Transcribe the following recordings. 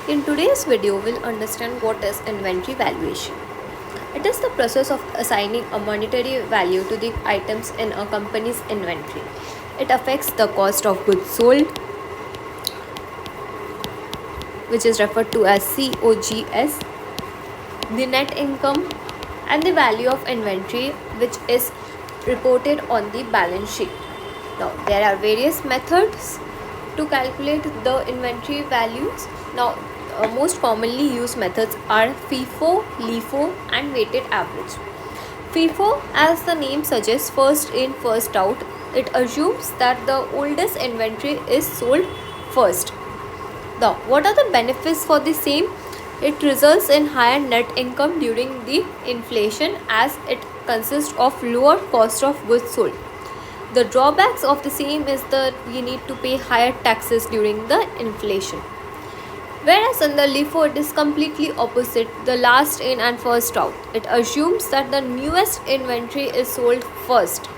In today's video, we'll understand what is inventory valuation. It is the process of assigning a monetary value to the items in a company's inventory. It affects the cost of goods sold, which is referred to as COGS, the net income, and the value of inventory, which is reported on the balance sheet. Now, there are various methods to calculate the inventory values. Now, most commonly used methods are FIFO, LIFO, and weighted average. FIFO, as the name suggests, first in, first out. It assumes that the oldest inventory is sold first. Now, what are the benefits for the same? It results in higher net income during the inflation as it consists of lower cost of goods sold. The drawbacks of the same is that we need to pay higher taxes during the inflation. Whereas in the LIFO, it is completely opposite, the last in and first out. It assumes that the newest inventory is sold first.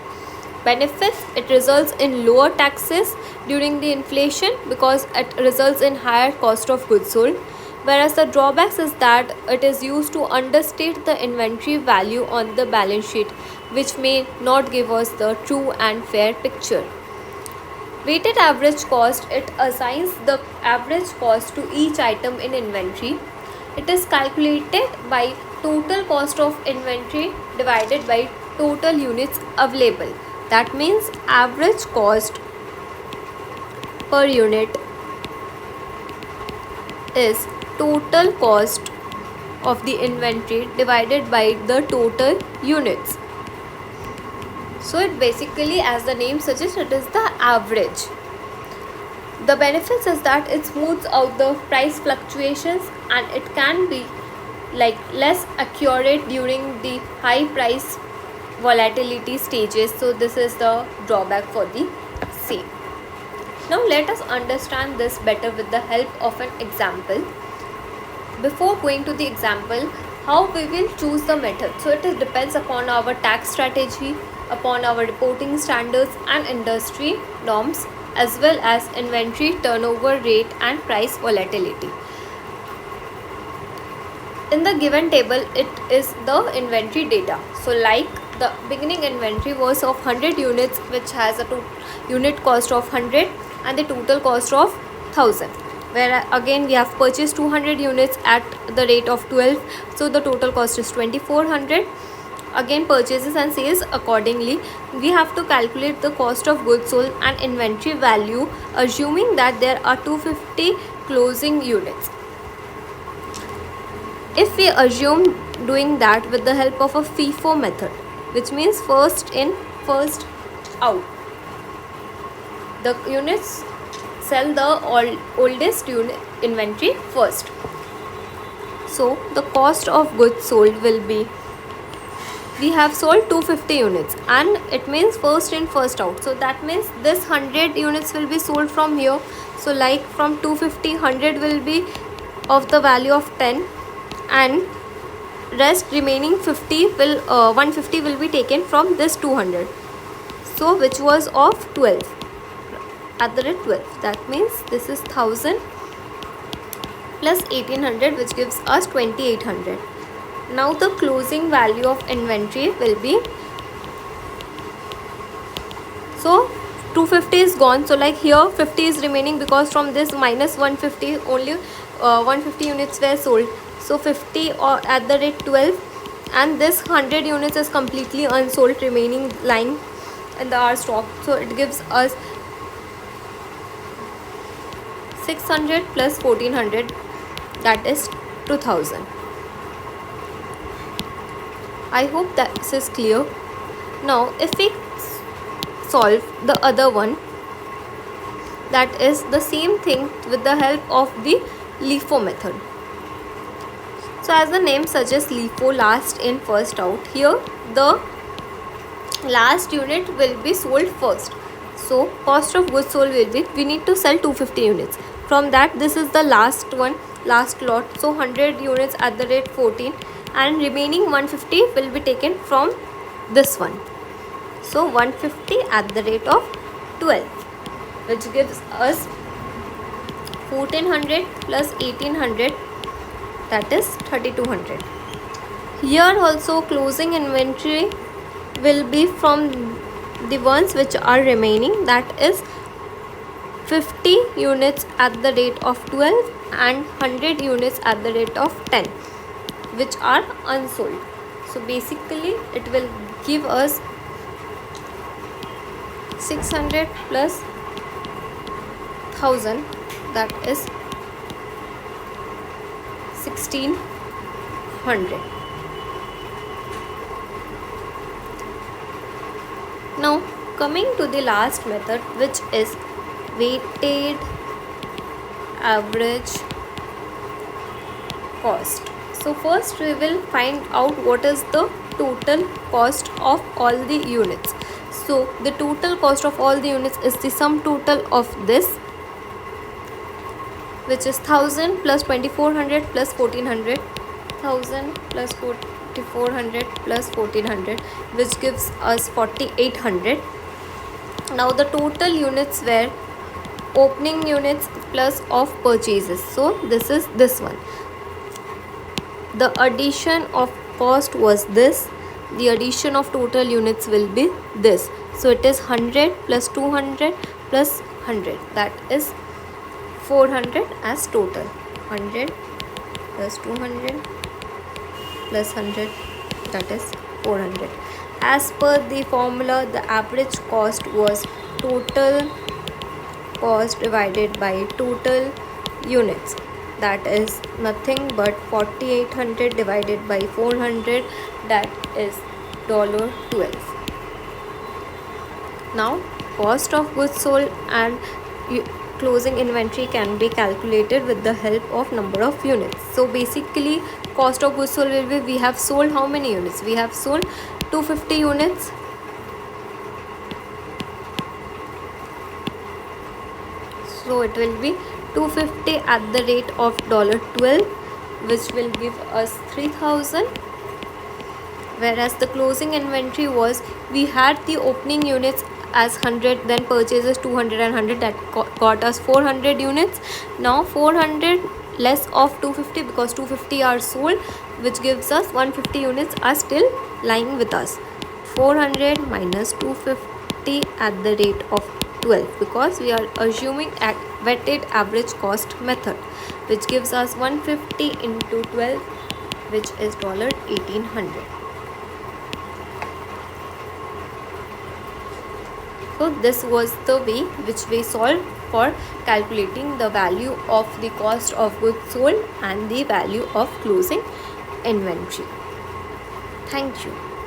Benefits: it results in lower taxes during the inflation because it results in higher cost of goods sold. Whereas the drawbacks is that it is used to understate the inventory value on the balance sheet, which may not give us the true and fair picture. Weighted average cost: it assigns the average cost to each item in inventory. It is calculated by total cost of inventory divided by total units available. That means average cost per unit is total cost of the inventory divided by the total units. So it basically, as the name suggests, it is the average. The benefits is that it smooths out the price fluctuations and it can be less accurate during the high price volatility stages. So this is the drawback for the same. Now let us understand this better with the help of an example. Before going to the example, how we will choose the method. So it depends upon our tax strategy, upon our reporting standards and industry norms, as well as inventory turnover rate and price volatility. In the given table, it is the inventory data. So like the beginning inventory was of 100 units, which has a unit cost of 100 and the total cost of 1000. Where again we have purchased 200 units at the rate of 12, so the total cost is 2400. Again, purchases and sales accordingly. We have to calculate the cost of goods sold and inventory value, assuming that there are 250 closing units. If we assume doing that with the help of a FIFO method, which means first in, first out, the units sell the oldest unit inventory first. So the cost of goods sold will be, we have sold 250 units and it means first in, first out. So that means this 100 units will be sold from here. So like from 250, 100 will be of the value of 10 and rest remaining 50 will 150 will be taken from this 200. So which was of 12 at the rate 12. That means this is 1000 plus 1800, which gives us 2800. Now the closing value of inventory will be, so 250 is gone, so like here 50 is remaining because from this minus 150 only 150 units were sold. So 50 or at the rate 12 and this 100 units is completely unsold, remaining lying in our stock. So it gives us 600 plus 1400, that is 2000. I hope that this is clear. Now if we solve the other one, that is the same thing with the help of the LIFO method. So as the name suggests, LIFO, last in, first out. Here the last unit will be sold first. So cost of goods sold will be, we need to sell 250 units. From that, this is the last one, last lot. So 100 units at the rate 14 and remaining 150 will be taken from this one. So 150 at the rate of 12, which gives us 1400 plus 1800, that is 3200. Here also closing inventory will be from the ones which are remaining, that is 50 units at the rate of 12 and 100 units at the rate of 10, which are unsold. So basically it will give us 600 plus 1000, that is 1600. Now coming to the last method, which is weighted average cost. So first we will find out what is the total cost of all the units. So the total cost of all the units is the sum total of this, which is 1000 plus 2400 plus 1400, 1000 plus 2400 plus 1400, which gives us 4800. Now the total units were opening units plus of purchases. So this is this one. The addition of cost was this. The addition of total units will be this. So it is 100 plus 200 plus 100, that is 400 as total. 100 plus 200 plus 100, that is 400. As per the formula, the average cost was total cost divided by total units, that is nothing but 4800 divided by 400, that is $12. Now cost of goods sold and closing inventory can be calculated with the help of number of units. So basically cost of goods sold will be, we have sold how many units? We have sold 250 units. So it will be 250 at the rate of $12, which will give us 3000. Whereas the closing inventory was, we had the opening units as 100, then purchases 200 and 100, that got us 400 units. Now 400 less of 250, because 250 are sold, which gives us 150 units are still lying with us. 400 minus 250 at the rate of 12, because we are assuming at weighted average cost method, which gives us 150 into 12, which is $1800. So this was the way which we solved for calculating the value of the cost of goods sold and the value of closing inventory. Thank you.